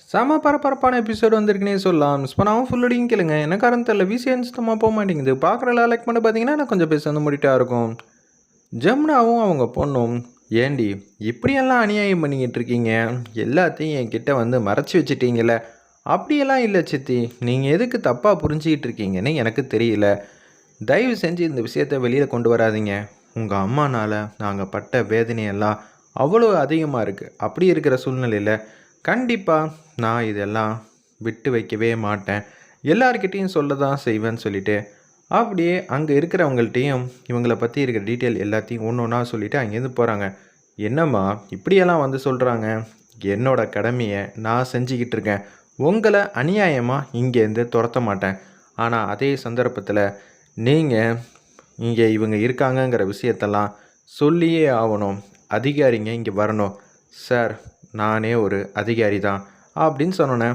செம பரபரப்பான எபிசோடு வந்திருக்குன்னே சொல்லலாம். மிஸ் பண்ணாமல் ஃபுல் அடியும் கேளுங்க. என்ன காரணம் தெரியல, விசிஎன் சுத்தமாக போக மாட்டேங்குது. பார்க்குற லைக் பண்ணி பார்த்தீங்கன்னா நான் கொஞ்சம் பேச வந்து முடிட்டா இருக்கும். ஜமுனாவும் அவங்க பொண்ணும், ஏண்டி இப்படியெல்லாம் அநியாயம் பண்ணிக்கிட்டு இருக்கீங்க, எல்லாத்தையும் என்கிட்ட வந்து மறைச்சி வச்சுட்டீங்களே. அப்படியெல்லாம் இல்லை சித்தி, நீங்கள் எதுக்கு தப்பாக புரிஞ்சிக்கிட்டு இருக்கீங்கன்னு எனக்கு தெரியல. தயவு செஞ்சு இந்த விஷயத்தை வெளியில் கொண்டு வராதீங்க. உங்கள் அம்மானால் நாங்கள் பட்ட வேதனையெல்லாம் அவ்வளோ அதிகமாக இருக்குது. அப்படி இருக்கிற சூழ்நிலையில் கண்டிப்பாக நான் இதெல்லாம் விட்டு வைக்கவே மாட்டேன், எல்லார்கிட்டேயும் சொல்ல தான் செய்வேன்னு சொல்லிவிட்டு அப்படியே அங்கே இருக்கிறவங்கள்ட்டையும் இவங்களை பற்றி இருக்கிற டீட்டெயில் எல்லாத்தையும் ஒன்று ஒன்றா சொல்லிவிட்டு அங்கேருந்து போகிறாங்க. என்னம்மா இப்படியெல்லாம் வந்து சொல்கிறாங்க, என்னோடய கடமையை நான் செஞ்சுக்கிட்டு இருக்கேன், உங்களை அநியாயமாக இங்கேருந்து துரத்த மாட்டேன். ஆனால் அதே சந்தர்ப்பத்தில் நீங்கள் இங்கே இவங்க இருக்காங்கங்கிற விஷயத்தெல்லாம் சொல்லியே ஆகணும், அதிகாரிங்க இங்கே வரணும். சார் நானே ஒரு அதிகாரி தான் அப்படின்னு சொன்னோன்னே,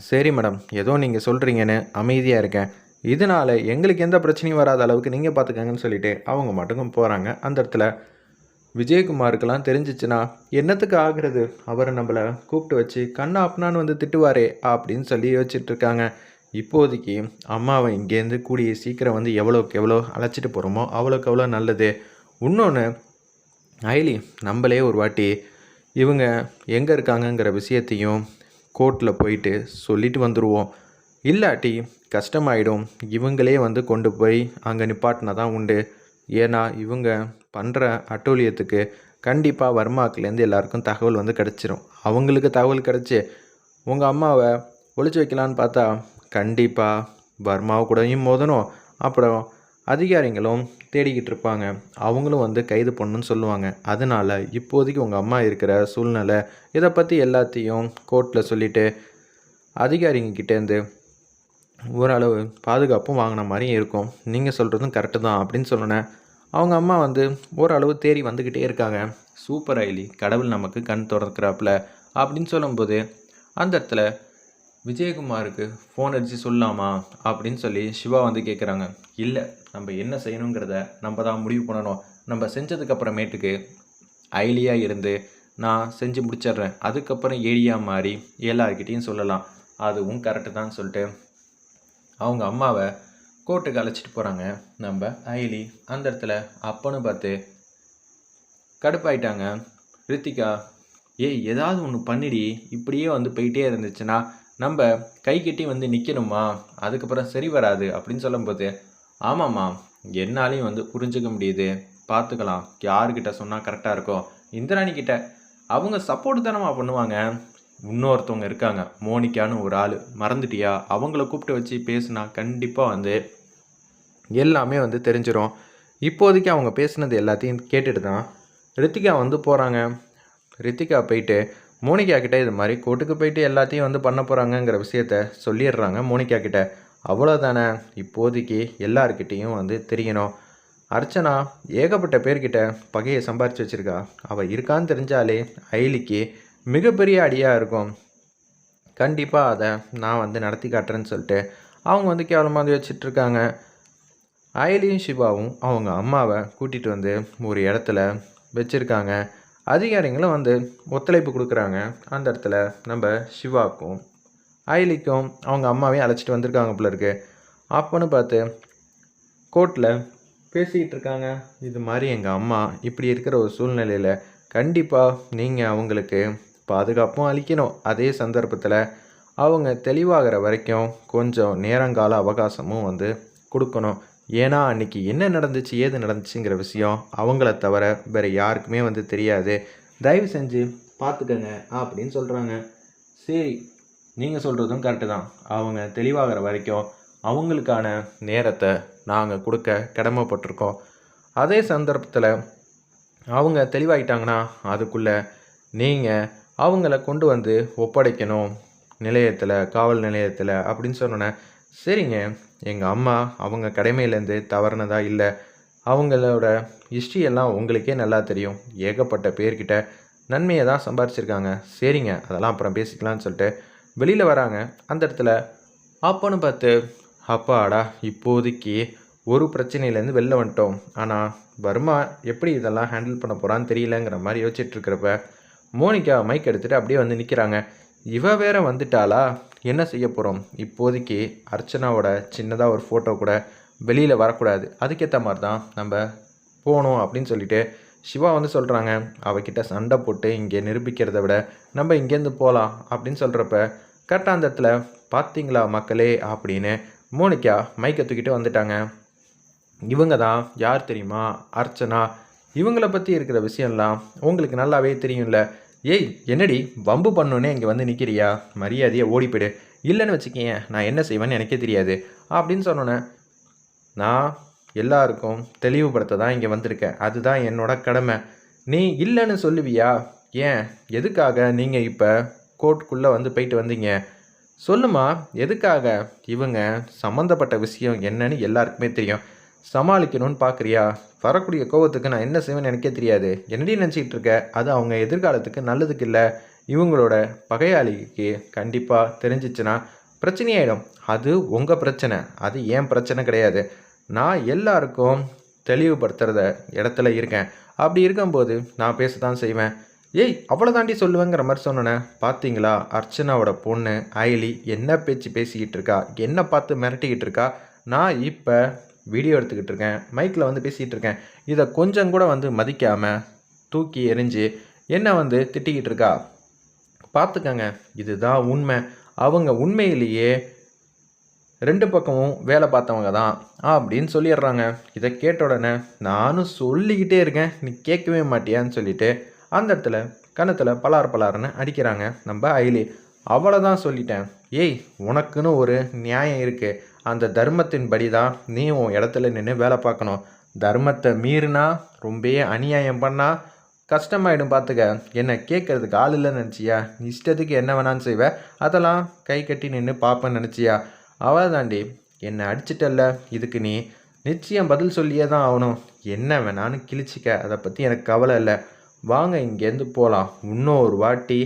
சரி மேடம் ஏதோ நீங்கள் சொல்கிறீங்கன்னு அமைதியாக இருக்கேன், இதனால் எங்களுக்கு எந்த பிரச்சனையும் வராத அளவுக்கு நீங்கள் பார்த்துக்கங்கன்னு சொல்லிவிட்டு அவங்க மட்டுக்கும் போகிறாங்க. அந்த இடத்துல விஜயகுமாருக்கெல்லாம் தெரிஞ்சிச்சுன்னா என்னத்துக்கு ஆகிறது, அவரை நம்மளை கூப்பிட்டு வச்சு கண்ணா அப்பனான்னு வந்து திட்டுவாரே அப்படின்னு சொல்லி யோசிச்சுட்ருக்காங்க. இப்போதைக்கு அம்மாவை இங்கேருந்து கூடிய சீக்கிரம் வந்து எவ்வளோக்கு எவ்வளோ அழைச்சிட்டு போகிறோமோ அவ்வளோக்கு எவ்வளோ நல்லது. இன்னொன்று ஐலி, நம்மளே ஒரு வாட்டி இவங்க எங்கே இருக்காங்கங்கிற விஷயத்தையும் கோர்ட்டில் போயிட்டு சொல்லிட்டு வந்துடுவோம், இல்லாட்டி கஷ்டமாயிடும். இவங்களே வந்து கொண்டு போய் அங்கே நிப்பாட்டினா தான் உண்டு. ஏன்னா இவங்க பண்ணுற அட்டூழியத்துக்கு கண்டிப்பாக வர்மாக்குலேருந்து எல்லாருக்கும் தகவல் வந்து கிடச்சிரும். அவங்களுக்கு தகவல் கிடச்சி உங்கள் அம்மாவை ஒழிச்சு வைக்கலான்னு பார்த்தா கண்டிப்பாக வர்மாவை கூடயும் மோதணும். அப்புறம் அதிகாரிகளும் தேடிக்கிட்டு இருப்பாங்க, அவங்களும் வந்து கைது பண்ணணும்னு சொல்லுவாங்க. அதனால் இப்போதைக்கு உங்கள் அம்மா இருக்கிற சூழ்நிலை இதை பற்றி எல்லாத்தையும் கோர்ட்டில் சொல்லிவிட்டு அதிகாரிங்கக்கிட்டேருந்து ஓரளவு பாதுகாப்பும் வாங்கின மாதிரியும் இருக்கும். நீங்கள் சொல்கிறதும் கரெக்டு தான் அப்படின்னு சொன்னேன். அவங்க அம்மா வந்து ஓரளவு தேறி வந்துக்கிட்டே இருக்காங்க. சூப்பர் ஐலி, கடவுள் நமக்கு கண் திறக்கிறாப்புல அப்படின்னு சொல்லும்போது அந்த இடத்துல விஜயகுமாருக்கு ஃபோன் அடித்து சொல்லலாமா அப்படின்னு சொல்லி சிவா வந்து கேட்குறாங்க. இல்லை, நம்ம என்ன செய்யணுங்கிறத நம்ம தான் முடிவு பண்ணணும். நம்ம செஞ்சதுக்கப்புறமேட்டுக்கு ஐலியாக இருந்து நான் செஞ்சு முடிச்சிட்றேன், அதுக்கப்புறம் ஏடியாக மாறி எல்லார்கிட்டையும் சொல்லலாம், அதுவும் கரெக்டு தான் சொல்லிட்டு அவங்க அம்மாவை கோர்ட்டுக்கு அழைச்சிட்டு போகிறாங்க நம்ம ஐலி. அந்த இடத்துல அப்பன்னு பார்த்து கடுப்பாயிட்டாங்க ரித்திகா. ஏய் ஏதாவது ஒன்று பண்ணிடி, இப்படியே வந்து போயிட்டே இருந்துச்சுன்னா நம்ம கை கட்டி வந்து நிற்கணுமா, அதுக்கப்புறம் சரி வராது அப்படின்னு சொல்லும்போது, ஆமாம்மா என்னாலையும் வந்து புரிஞ்சுக்க முடியுது, பார்த்துக்கலாம், யாருக்கிட்ட சொன்னால் கரெக்டாக இருக்கும், இந்திராணிக்கிட்ட அவங்க சப்போர்ட் தானம்மா பண்ணுவாங்க. இன்னொருத்தவங்க இருக்காங்க மோனிகான்னு ஒரு ஆள், மறந்துட்டியா, அவங்கள கூப்பிட்டு வச்சு பேசுனா கண்டிப்பாக வந்து எல்லாமே வந்து தெரிஞ்சிடும். இப்போதைக்கு அவங்க பேசுனது எல்லாத்தையும் கேட்டுட்டு தான் ரித்திகா வந்து போகிறாங்க. ரித்திகா போயிட்டு மோனிகா கிட்டே இது மாதிரி கோர்ட்டுக்கு போயிட்டு எல்லாத்தையும் வந்து பண்ண போகிறாங்கங்கிற விஷயத்த சொல்லிடுறாங்க மோனிகா கிட்ட. அவ்வளோதானே, இப்போதைக்கு எல்லார்கிட்டேயும் வந்து தெரியணும். அர்ச்சனா ஏகப்பட்ட பேர்கிட்ட பகையை சம்பாரித்து வச்சுருக்கா, அவள் இருக்கான்னு தெரிஞ்சாலே ஐலிக்கு மிகப்பெரிய அடியாக இருக்கும். கண்டிப்பாக அதை நான் வந்து நடத்தி காட்டுறேன்னு சொல்லிட்டு அவங்க வந்து கேவலமாக வந்து வச்சிட்ருக்காங்க. ஐலியும் சிவாவும் அவங்க அம்மாவை கூட்டிகிட்டு வந்து ஒரு இடத்துல வச்சுருக்காங்க. அதிகாரிங்களும் வந்து ஒத்துழைப்பு கொடுக்குறாங்க. அந்த இடத்துல நம்ம சிவாவுக்கும் ஐலிக்கும் அவங்க அம்மாவையும் அழைச்சிட்டு வந்திருக்காங்க போல இருக்கு. அப்போன்னு பார்த்து கோர்ட்டில் பேசிக்கிட்டு இருக்காங்க. இது மாதிரி எங்கள் அம்மா இப்படி இருக்கிற ஒரு சூழ்நிலையில் கண்டிப்பாக நீங்கள் அவங்களுக்கு பாதுகாப்பும் அளிக்கணும், அதே சந்தர்ப்பத்தில் அவங்க தெளிவாகிற வரைக்கும் கொஞ்சம் நேரங்கால அவகாசமும் வந்து கொடுக்கணும். ஏன்னா அன்றைக்கி என்ன நடந்துச்சு ஏது நடந்துச்சுங்கிற விஷயம் அவங்கள தவிர வேறு யாருக்குமே வந்து தெரியாது, தயவு செஞ்சு பார்த்துக்கங்க அப்படின்னு சொல்கிறாங்க. சரி, நீங்கள் சொல்கிறதும் கரெக்டு தான், அவங்க தெளிவாகிற வரைக்கும் அவங்களுக்கான நேரத்தை நாங்கள் கொடுக்க கடமைப்பட்டிருக்கோம். அதே சந்தர்ப்பத்தில் அவங்க தெளிவாகிட்டாங்கன்னா அதுக்குள்ளே நீங்கள் அவங்கள கொண்டு வந்து ஒப்படைக்கணும் நிலையத்தில், காவல் நிலையத்தில் அப்படின்னு சொன்னோன்னே, சரிங்க எங்கள் அம்மா அவங்க கடமையிலேருந்து தவறுனதா இல்லை, அவங்களோட ஹிஸ்ட்ரியெல்லாம் உங்களுக்கே நல்லா தெரியும், ஏகப்பட்ட பேர்கிட்ட நன்மையை தான் சம்பாரிச்சிருக்காங்க, சரிங்க அதெல்லாம் அப்புறம் பேசிக்கலான்னு சொல்லிட்டு வெளியில் வராங்க. அந்த இடத்துல அப்போன்னு பார்த்து, அப்பாடா இப்போதைக்கு ஒரு பிரச்சனையிலேருந்து வெளில வந்துட்டோம், ஆனால் வர்மா எப்படி இதெல்லாம் ஹேண்டில் பண்ண போகிறான்னு தெரியலங்கிற மாதிரி யோசிச்சுட்ருக்கிறப்ப மோனிகா மைக் எடுத்துகிட்டு அப்படியே வந்து நிற்கிறாங்க. இவ வேற வந்துட்டாளா? என்ன செய்ய போகிறோம்? இப்போதைக்கு அர்ச்சனாவோட சின்னதாக ஒரு ஃபோட்டோ கூட வெளியில் வரக்கூடாது. அதுக்கேற்ற மாதிரி தான் நம்ம போகணும் அப்படின்னு சொல்லிட்டு சிவா வந்து சொல்கிறாங்க. அவகிட்ட சண்டை போட்டு இங்கே நிரூபிக்கிறத விட நம்ம இங்கேருந்து போகலாம் அப்படின்னு சொல்கிறப்ப கரெக்டாக அந்த இடத்துல பார்த்தீங்களா மக்களே அப்படின்னு மோனிகா மைக்கை தூக்கிட்டு வந்துட்டாங்க. இவங்க தான் யார் தெரியுமா? அர்ச்சனா. இவங்கள பற்றி இருக்கிற விஷயம்லாம் உங்களுக்கு நல்லாவே தெரியும்ல. ஏய் என்னடி வம்பு பண்ணோன்னே இங்கே வந்து நிற்கிறியா? மரியாதையை ஓடிப்பிடு. இல்லைன்னு வச்சுக்கேன் நான் என்ன செய்வேன்னு எனக்கே தெரியாது அப்படின்னு சொன்னோன்னே, நான் எல்லாருக்கும் தெளிவுபடுத்த தான் இங்கே வந்திருக்கேன். அதுதான் என்னோட கடமை. நீ இல்லைன்னு சொல்லுவியா? ஏன் எதுக்காக நீங்கள் இப்போ கோர்ட்டுக்குள்ளே வந்து போயிட்டு வந்தீங்க? சொல்லுமா எதுக்காக? இவங்க சம்மந்தப்பட்ட விஷயம் என்னன்னு எல்லாருக்குமே தெரியும். சமாளிக்கணும்னு பார்க்குறியா? வரக்கூடிய கோவத்துக்கு நான் என்ன செய்வேன்னு எனக்கே தெரியாது. என்னடி நினச்சிக்கிட்டு இருக்க? அது அவங்க எதிர்காலத்துக்கு நல்லதுக்கு இல்லை. இவங்களோட பகையாளிக்கு கண்டிப்பாக தெரிஞ்சிச்சுன்னா பிரச்சனையாயிடும். அது உங்கள் பிரச்சனை, அது ஏன் பிரச்சனை கிடையாது. நான் எல்லாருக்கும் தெளிவுபடுத்துகிறத இடத்துல இருக்கேன். அப்படி இருக்கும்போது நான் பேச தான் செய்வேன். ஏய் அவ்வளோதாண்டி சொல்லுவேங்கிற மாதிரி சொன்னேன். பார்த்தீங்களா அர்ச்சனாவோட பொண்ணு ஐலி என்ன பேச்சு பேசிக்கிட்டு இருக்கா, என்ன பார்த்து மிரட்டிக்கிட்டு இருக்கா. நான் இப்போ வீடியோ எடுத்துக்கிட்டு இருக்கேன், மைக்கில் வந்து பேசிகிட்டு இருக்கேன். இதை கொஞ்சம் கூட வந்து மதிக்காமல் தூக்கி எறிஞ்சு என்ன வந்து திட்டிக்கிட்டு இருக்கா. பார்த்துக்கங்க, இதுதான் உண்மை. அவங்க உண்மையிலேயே ரெண்டு பக்கமும் வேலை பார்த்தவங்க தான் அப்படின்னு சொல்லிடுறாங்க. இதை கேட்ட உடனே நானும் சொல்லிக்கிட்டே இருக்கேன், நீ கேட்கவே மாட்டியான்னு சொல்லிட்டு அந்த இடத்துல கணத்தில் பலார்னு அடிக்கிறாங்க நம்ம ஐலி. அவ்வளோதான் சொல்லிட்டேன். ஏய் உனக்குன்னு ஒரு நியாயம் இருக்குது. அந்த தர்மத்தின் படி தான் நீ உன் இடத்துல நின்று வேலை பார்க்கணும். தர்மத்தை மீறினா ரொம்ப அநியாயம் பண்ணால் கஷ்டமாயிடும். பார்த்துக்க, என்னை கேட்கறதுக்கு ஆள் இல்லைன்னு நினச்சியா? இஷ்டத்துக்கு என்ன வேணான்னு செய்வேன், அதெல்லாம் கை கட்டி நின்று பார்ப்பேன்னு நினச்சியா? அவள் என்னை அடிச்சிட்டல்ல, இதுக்கு நீ நிச்சயம் பதில் சொல்லியே தான் ஆகணும். என்ன வேணான்னு கிழிச்சிக்க, அதை பற்றி எனக்கு கவலை இல்லை. வாங்க இங்கேருந்து போகலாம். இன்னொரு வாட்டி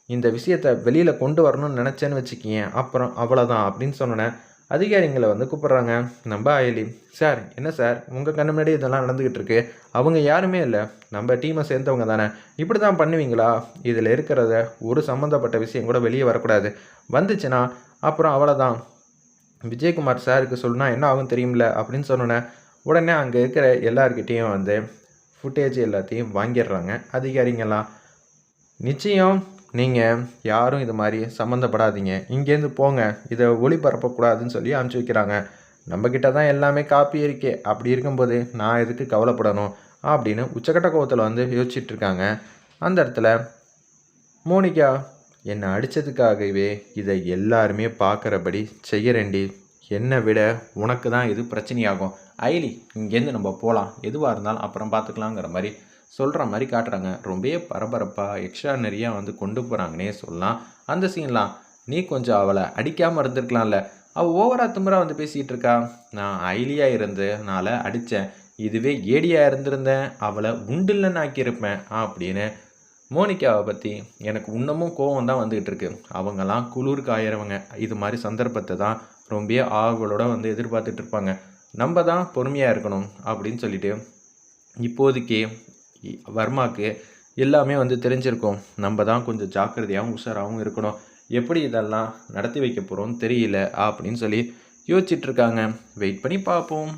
இந்த விஷயத்தை வெளியில் கொண்டு வரணும்னு நினச்சேன்னு வச்சுக்கிங்க, அப்புறம் அவ்வளோதான் அப்படின்னு சொன்னேன். அதிகாரிங்களை வந்து கூப்பிட்றாங்க நம்ம ஐலி. சார் என்ன சார் உங்கள் கண்ணு முன்னாடி இதெல்லாம் நடந்துக்கிட்டு இருக்கு? அவங்க யாருமே இல்லை, நம்ம டீமை சேர்ந்தவங்க தானே. இப்படி தான் பண்ணுவீங்களா? இதில் இருக்கிறத ஒரு சம்மந்தப்பட்ட விஷயம் கூட வெளியே வரக்கூடாது. வந்துச்சுன்னா அப்புறம் அவ்வளோதான். விஜயகுமார் சாருக்கு சொல்லுனா என்ன ஆகும் தெரியுமில்ல அப்படின்னு சொன்னோன்னே உடனே அங்கே இருக்கிற எல்லார்கிட்டேயும் வந்து ஃபுட்டேஜ் எல்லாத்தையும் வாங்கிடுறாங்க அதிகாரிங்கெல்லாம். நிச்சயம் நீங்கள் யாரும் இது மாதிரி சம்மந்தப்படாதீங்க, இங்கேருந்து போங்க, இதை ஒளிபரப்பக்கூடாதுன்னு சொல்லி அனுப்பிச்சி வைக்கிறாங்க. நம்மக்கிட்ட தான் எல்லாமே காப்பி இருக்கே, அப்படி இருக்கும்போது நான் எதுக்கு கவலைப்படணும் அப்படின்னு உச்சக்கட்ட கோவத்தில் வந்து யோசிச்சுட்ருக்காங்க. அந்த இடத்துல மோனிகா என்னை அடித்ததுக்காகவே இதை எல்லாருமே பார்க்குறபடி செய்கிறேன்டி. என்னை விட உனக்கு தான் இது பிரச்சனையாகும். ஐலி இங்கேருந்து நம்ம போகலாம், எதுவாக இருந்தாலும் அப்புறம் பார்த்துக்கலாங்கிற மாதிரி சொல்கிற மாதிரி காட்டுறாங்க. ரொம்பவே பரபரப்பாக எக்ஸ்ட்ரானரியாக வந்து கொண்டு போகிறாங்கன்னே சொல்லலாம் அந்த சீன்லாம். நீ கொஞ்சம் அவளை அடிக்காமல் இருந்திருக்கலாம்ல. அவள் ஓவரா திமிராக வந்து பேசிகிட்டு இருக்கா. நான் ஐலியாக இருந்தனால அடித்தேன், இதுவே ஏடியாக இருந்திருந்தேன் அவளை உண்டில்லன்னு ஆக்கியிருப்பேன் அப்படின்னு மோனிகாவை பற்றி எனக்கு இன்னமும் கோவம் தான் வந்துக்கிட்டு இருக்கு. அவங்கெல்லாம் குளிர் காயிறவங்க. இது மாதிரி சந்தர்ப்பத்தை தான் ரொம்ப ஆவலோட வந்து எதிர்பார்த்துட்டு இருப்பாங்க. நம்ம தான் பொறுமையாக இருக்கணும் அப்படின்னு சொல்லிட்டு இப்போதைக்கு வர்மாவுக்கு எல்லாமே வந்து தெரிஞ்சிருக்கும். நம்ம தான் கொஞ்சம் ஜாக்கிரதையாகவும் உஷாராகவும் இருக்கணும். எப்படி இதெல்லாம் நடத்தி வைக்க போகிறோம்னு தெரியல அப்படின்னு சொல்லி யோசிச்சுட்ருக்காங்க. வெயிட் பண்ணி பார்ப்போம்.